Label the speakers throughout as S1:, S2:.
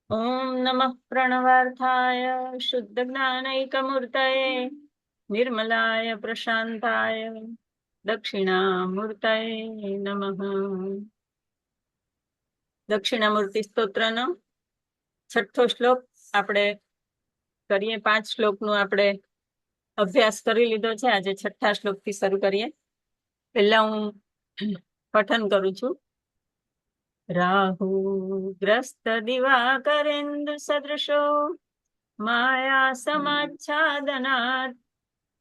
S1: ઓમ નમઃ પ્रणवार्थाय शुद्ध ज्ञानैकमूर्तये निर्मलाय प्रशांताय दक्षिणामूर्तये नमः। દક્ષિણામૂર્તિ સ્તોત્રનો છઠ્ઠો શ્લોક આપણે કરીએ. 5 શ્લોકનું આપણે અભ્યાસ કરી લીધો છે. આજે છઠ્ઠા શ્લોકથી શરૂ કરીએ. પહેલા હું પઠન કરું છું. રાહુ ગ્રસ્ત દિવાકરેન્દુ સદૃશો માયા સમાચ્છાદનાत्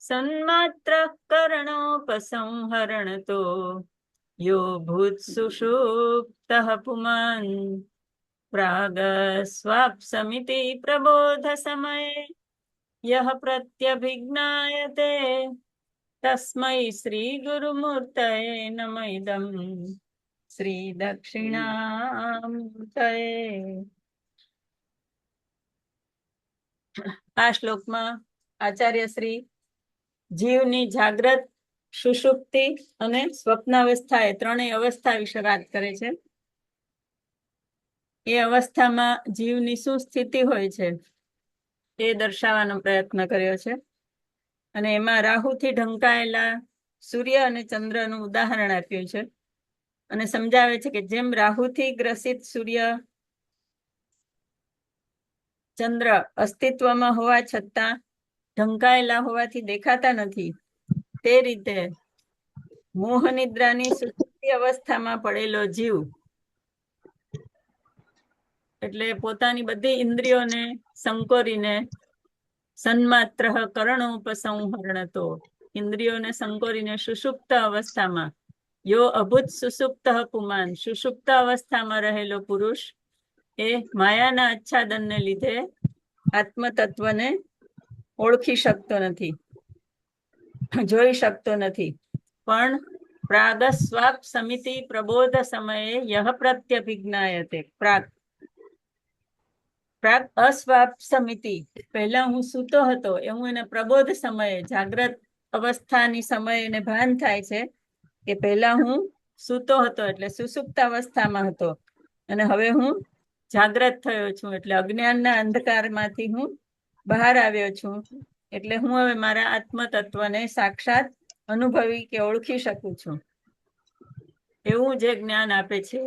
S1: સન્માત્ર કરણોપસંહરણતો યો ભૂત સુષુપ્તઃ પુમાન પ્રાગસ્વાપ્સમિતિ પ્રબોધ સમયે યહ પ્રત્યભિજ્ઞાયતે તસ્મૈ શ્રી ગુરુમૂર્તયે નમઃ ઇદં શ્રી દક્ષિણામૂર્તયે. આ શ્લોકમાં આચાર્ય શ્રી જીવની જાગ્રત, સુષુપ્તિ અને સ્વપ્નાવસ્થા એ ત્રણેય અવસ્થા વિશે વાત કરે છે. એ અવસ્થામાં જીવની શું સ્થિતિ હોય છે એ દર્શાવવાનો પ્રયત્ન કર્યો છે. અને એમાં રાહુથી ઢંકાયેલા સૂર્ય અને ચંદ્રનું ઉદાહરણ આપ્યું છે અને સમજાવે છે કે જેમ રાહુથી ગ્રસિત સૂર્ય ચંદ્ર અસ્તિત્વમાં હોવા છતાં ઢંકાયેલા હોવાથી દેખાતા નથી, તે રીતે મોહ નિદ્રાની સુષુપ્તિ અવસ્થામાં પડેલો જીવ એટલે પોતાની બધી ઇન્દ્રિયોને સંકોરીને સન્માત્ર કરણોપસંહરણતો, ઇન્દ્રિયોને સંકોરીને સુષુપ્ત અવસ્થામાં યો અભૂત સુષુપ્ત પુમાન, સુષુપ્ત અવસ્થામાં રહેલો પુરુષ એ માયાના આચ્છાદનને લીધે આત્મતત્વને ઓળખી શકતો નથી, જોઈ શકતો નથી. પણ પ્રાગસ્વાપ સમિતિ પ્રબોધ સમયે યહ પ્રત્યભિજ્ઞાયતે, પ્રાગ અસ્વાપ સમિતિ, પહેલા હું સૂતો હતો એવું એને પ્રબોધ સમયે, જાગ્રત અવસ્થાની સમયે એને ભાન થાય છે કે પહેલા હું સૂતો હતો એટલે સુષુપ્ત અવસ્થામાં હતો અને હવે હું જાગ્રત થયો છું એટલે અજ્ઞાનના અંધકારમાંથી હું બહાર આવ્યો છું, એટલે હું હવે મારા આત્મતત્વને સાક્ષાત અનુભવી કે ઓળખી શકું છું. એવું જે જ્ઞાન આપે છે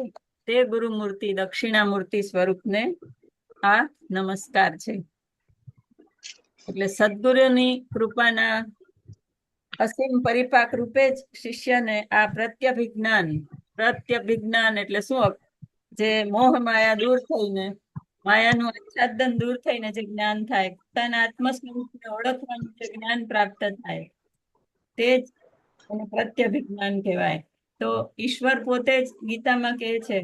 S1: તે ગુરુમૂર્તિ દક્ષિણામૂર્તિ સ્વરૂપને આ નમસ્કાર છે. એટલે સદગુરુની કૃપાના અસીમ પરિપાક રૂપે જ શિષ્યને આ પ્રત્યભિજ્ઞાન એટલે શું, જે મોહ માયા દૂર થઈને, માયાનું આચ્છાદન દૂર થઈને જે જ્ઞાન થાય, પોતાના આત્મ સ્વરૂપને ઓળખવાનું જે જ્ઞાન પ્રાપ્ત થાય તે જ એને પ્રત્યભિજ્ઞાન કહેવાય. તો ઈશ્વર પોતે જ ગીતામાં કહે છે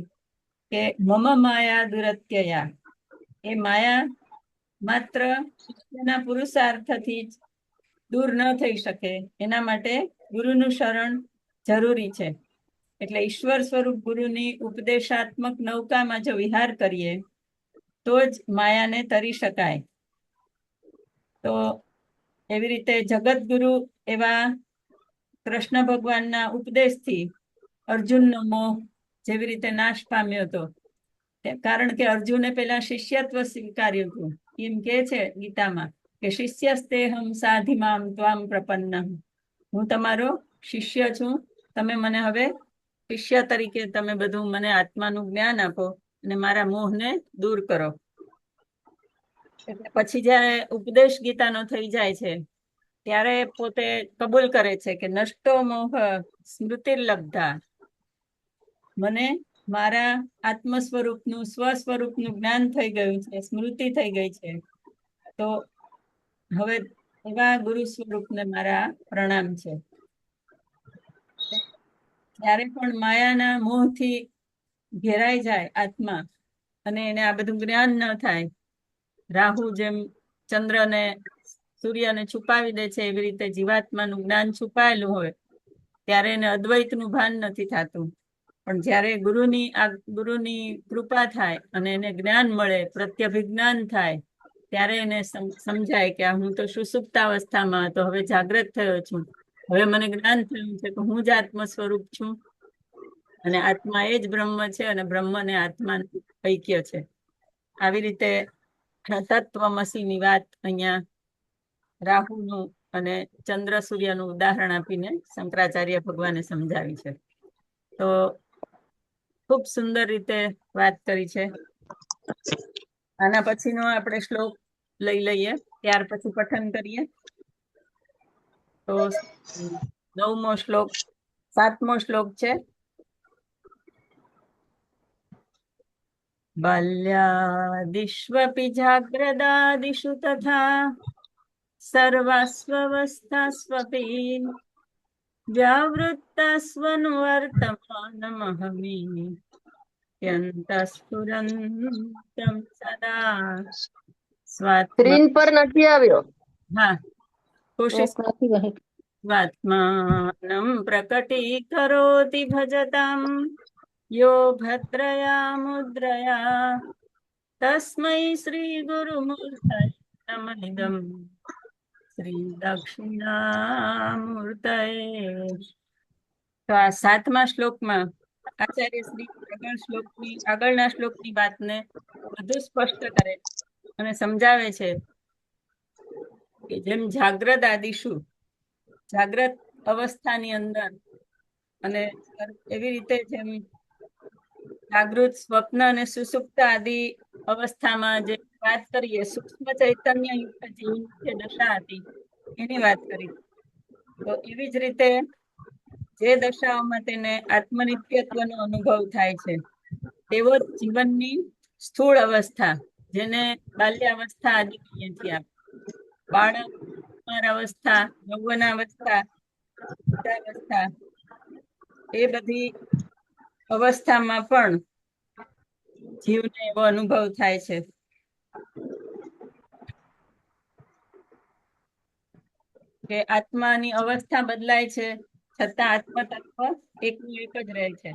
S1: કે મમ માયા દુરત્યયા, એ માયા માત્ર શિષ્યના પુરુષાર્થથી જ દૂર ન થઈ શકે, એના માટે ગુરુનું શરણ જરૂરી છે. એટલે ઈશ્વર સ્વરૂપ ગુરુની ઉપદેશાત્મક નૌકામાં જો વિહાર કરીએ તો જ માયાને તરી શકાય. તો એવી રીતે જગતગુરુ એવા કૃષ્ણ ભગવાનના ઉપદેશથી અર્જુનનો મોહ જેવી રીતે નાશ પામ્યો હતો, કારણ કે અર્જુને પેલા શિષ્યત્વ સ્વીકાર્યું હતું. એમ કે છે ગીતામાં કે શિષ્યસ્તેહમ સાધિમામ ત્વામ પ્રપન્ન, હું તમારો શિષ્ય છું, તમે મને હવે શિષ્ય તરીકે તમે બધું મને આત્માનું જ્ઞાન આપો અને મારા મોહને દૂર કરો. એટલે પછી જયારે ઉપદેશ ગીતાનો થઈ જાય છે ત્યારે પોતે કબૂલ કરે છે કે નષ્ટો મોહ સ્મૃતિર્લબ્ધા, મને મારા આત્મ સ્વરૂપનું, સ્વ સ્વરૂપનું જ્ઞાન થઈ ગયું છે, સ્મૃતિ થઈ ગઈ છે. તો હવે એવા ગુરુ સ્વરૂપને મારા પ્રણામ છે. જ્યારે પણ માયાના મોહથી ઘેરાઈ જાય આત્મા અને એને આ બધું જ્ઞાન ન થાય, રાહુ જેમ ચંદ્રને સૂર્યને છુપાવી દે છે એવી રીતે જીવાત્માનું જ્ઞાન છુપાયેલું હોય ત્યારે એને અદ્વૈતનું ભાન નથી થતું. પણ જ્યારે ગુરુની કૃપા થાય અને એને જ્ઞાન મળે, પ્રત્યભિજ્ઞાન થાય, ત્યારે એને સમજાય કે હું તો સુષુપ્તાવસ્થામાં હતો, હવે જાગ્રત થયો છું, હવે મને જ્ઞાન થયું છે કે હું જ આત્મ સ્વરૂપ છું અને આત્મા એ જ બ્રહ્મ છે અને બ્રહ્મ ને આત્મા ઐક્ય છે. આવી રીતે તત્વમસીની વાત અહીંયા રાહુનું અને ચંદ્ર સૂર્યનું ઉદાહરણ આપીને શંકરાચાર્ય ભગવાને સમજાવી છે. તો ખૂબ સુંદર રીતે વાત કરી છે. આના પછીનો આપણે શ્લોક લઈ લઈએ, ત્યાર પછી પઠન કરીએ. તો 9મો શ્લોક, 7મો શ્લોક છે. બાલ્યાદિષ્વપि જાગ્રદાદિષુ તથા સર્વાસ્વવસ્થાસ્વપి વ્યાવૃત્તાસ્વનુવર્તમાનમહમી યંતસ્ફુરંતમ સદા
S2: સ્ક્રીન પર નથી આવ્યો.
S1: હા, કોશિશ સ્વાત્માનમ પ્રકટીકરોતિ ભજતામ યો ભદ્રયા મુદ્રયા તસ્મૈ શ્રી ગુરુમૂર્તયે નમઃ શ્રી દક્ષિણામૂર્તયે. તો આ 7મા શ્લોકમાં આચાર્ય શ્રી આગળના શ્લોકની વાતને વધુ સ્પષ્ટ કરે અને સમજાવે છે કે જેમ જાગ્રત આદિશુ, જાગ્રત અવસ્થાની અંદર અને એવી રીતે જેમ જાગૃત, સ્વપ્ન અને સુસુપ્ત આદિ અવસ્થામાં જે વાત કરીએ, સૂક્ષ્મ ચૈતન્ય યુક્ત જીવની જે દશા હતી એની વાત કરી. તો એવી જ રીતે જે દશાઓમાં તેને આત્મનિત્યત્વનો અનુભવ થાય છે તેવો જ જીવનની સ્થૂળ અવસ્થા, જેને બાલ્યાવસ્થા આદિ કહીએ છીએ આપણે, બાળક, કુમાર અવસ્થા, યૌવનાવસ્થા, વૃદ્ધાવસ્થા, એ બધી અવસ્થામાં પણ જીવને એવો અનુભવ થાય છે કે આત્માની અવસ્થા બદલાય છે છતાં આત્મતત્વ એકનું એક જ રહે છે.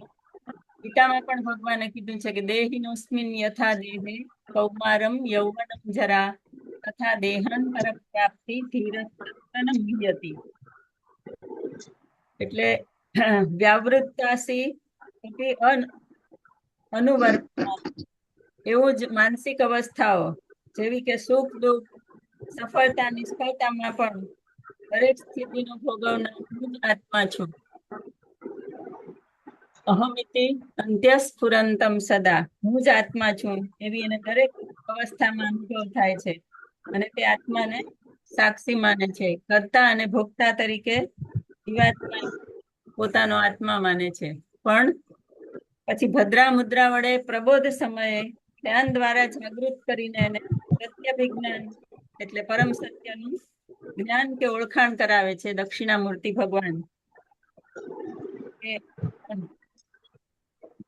S1: ગીતામાં પણ ભગવાને કીધું છે કે દેહિનોસ્મિન યથા દેહે કૌમારમ યૌવનમ જરા તથા દેહાંતર પ્રાપ્તિ ધીરસ્તન મુહ્યતિ. એટલે વ્યાવૃત્તાસી અનુવર્તમાન, એવું જ માનસિક અવસ્થાઓ જેવી કે સુખ દુઃખ, સફળતા નિષ્ફળતામાં પણ દરેક સ્થિતિનો ભોગવનાર હું જ આત્મા છું. અહમિતિ અંત્યસ્ફુરંતમ સદા, હું જ આત્મા છું એવી એને દરેક અવસ્થામાં અનુભવ થાય છે. અને તે આત્માને સાક્ષી માને છે, કર્તા અને ભોગતા તરીકે જીવાત્મા પોતાનો આત્મા માને છે. પણ પછી ભદ્રા મુદ્રા વડે પ્રબોધ સમયે ધ્યાન દ્વારા જાગૃત કરીને એને સત્યાભિજ્ઞાન એટલે પરમ સત્યનું જ્ઞાન કે ઓળખાણ કરાવે છે દક્ષિણામૂર્તિ ભગવાન.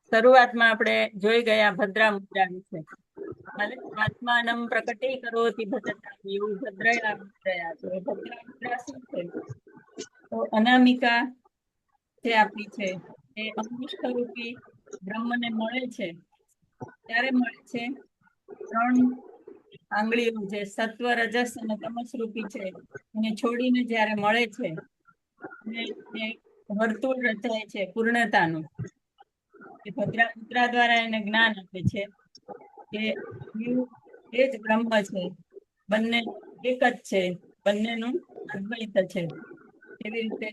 S1: શરૂઆતમાં આપણે જોઈ ગયા ભદ્રા મુદ્રા વિશે. આત્માનમ પ્રકટીકરોતિ ભજતામ યો ભદ્રયા મુદ્રયા. તો એ ભદ્રા મુદ્રા શું છે? તો અનામિકા જે આપણી છે એ અંકુશ સ્વરૂપી બ્રહ્મને મળે છે. ત્યારે મળે છે 3 આંગળીઓ જે સત્વ, રજસ અને તમસ રૂપી છે, એને છોડીને જ્યારે મળે છે અને વર્તુળ રચાય છે પૂર્ણતાનું, એ ભદ્રા મુદ્રા દ્વારા એને જ્ઞાન આપે છે કે એ જ બ્રહ્મ છે, બંને એક જ છે, બંનેનું અદ્વૈત છે. એવી રીતે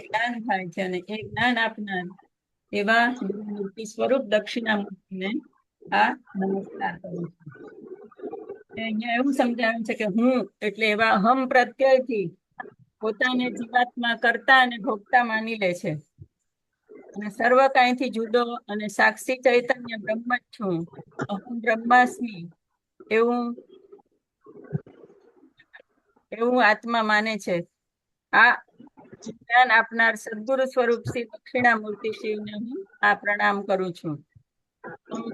S1: જ્ઞાન થાય છે અને એ જ્ઞાન આપનાર એવા ગુરુમૂર્તિ સ્વરૂપ દક્ષિણામૂર્તિને આ નમસ્કાર કરું છું. અહીંયા એવું સમજાવ્યું છે કે હું એટલે એવા અહમ પ્રત્યયથી પોતાને જીવાત્મા કરતા અને ભોગતા માની લે છે અને સર્વ કાંઈથી જુદો અને સાક્ષી ચૈતન્ય બ્રહ્મ જ છું, અહમ બ્રહ્માસ્મિ, એવું આત્મા માને છે. આ જ્ઞાન આપનાર સદગુરુ સ્વરૂપ શ્રી દક્ષિણામૂર્તિ શિવને હું આ પ્રણામ કરું છું.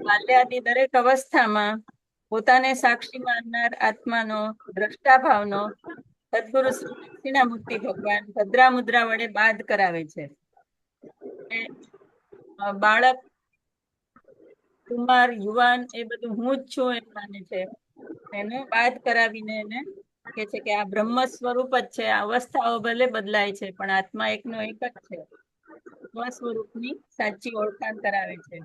S1: બાલ્યાદી દરેક અવસ્થામાં પોતાને સાક્ષી માનનાર આત્માનો દ્રષ્ટાભાવનો સદગુરુ શ્રી દક્ષિણામૂર્તિ ભગવાન ભદ્રા મુદ્રા વડે બાદ કરાવે છે. બાળક, કુમાર, યુવાન એ બધું હું જ છું એમ માને છે. એને બાદ કરાવીને એને કે છે કે આ બ્રહ્મ સ્વરૂપ જ છે, અવસ્થાઓ ભલે બદલાય છે પણ આત્મા એકનો એક જ છે. સ્વસ્વરૂપની સાચી ઓળખાણ કરાવે છે.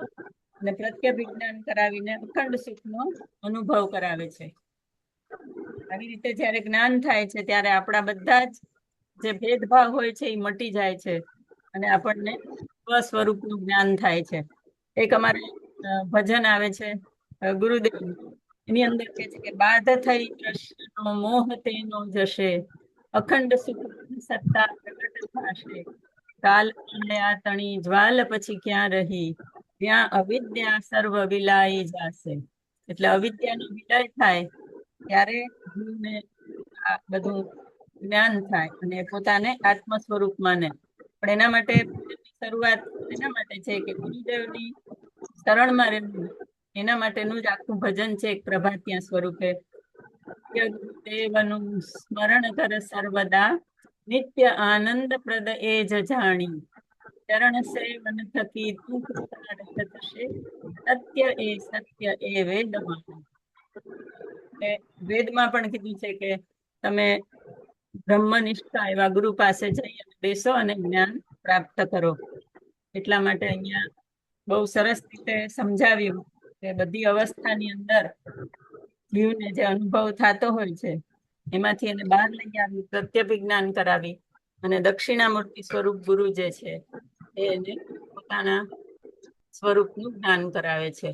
S1: અને પ્રત્યભિજ્ઞાન કરાવીને અખંડ સુખનો અનુભવ કરાવે છે. આવી રીતે જયારે જ્ઞાન થાય છે ત્યારે આપણા બધા જ જે ભેદભાવ હોય છે એ મટી જાય છે અને આપણને સ્વસ્વરૂપનું જ્ઞાન થાય છે. એક અમારે ભજન આવે છે ગુરુદેવ, એની અંદર કે છે કે બાધ થઈ કૃષ્ણનો મોહ તેનો જશે, અખંડ સુખ સત્તા પ્રગટ થશે, કાલ માયા તણી જ્વાલ પછી ક્યાં રહી, ત્યાં અવિદ્યા સર્વ વિલાઈ જાશે. એટલે અવિદ્યાનો વિલય થાય ત્યારે જીવને આ બધું જ્ઞાન થાય અને પોતાને આત્મ સ્વરૂપ માને. પણ એના માટે ભજનની શરૂઆત એના માટે છે કે ગુરુદેવની શરણમાં રહેવું. એના માટેનું જ આખું ભજન છે એક પ્રભાતિયા સ્વરૂપે. ગુરુદેવનું સ્મરણ કર સર્વદા, નિત્ય આનંદ પ્રદ એ જ જાણી, ચરણ સેવન થકી તું કૃતાર્થ થશે, સત્ય એ વેદમાં. વેદમાં પણ કીધું છે કે તમે બ્રહ્મનિષ્ઠા એવા ગુરુ પાસે જઈ બેસો અને જ્ઞાન પ્રાપ્ત કરો. એટલા માટે અહીંયા બહુ સરસ રીતે સમજાવ્યું કે બધી અવસ્થાની અંદર જીવને જે અનુભવ થતો હોય છે એમાંથી એને બહાર લઈ આવી પ્રત્યભિજ્ઞાન કરાવી અને દક્ષિણામૂર્તિ સ્વરૂપ ગુરુ જે છે એને પોતાના સ્વરૂપનું જ્ઞાન કરાવે છે.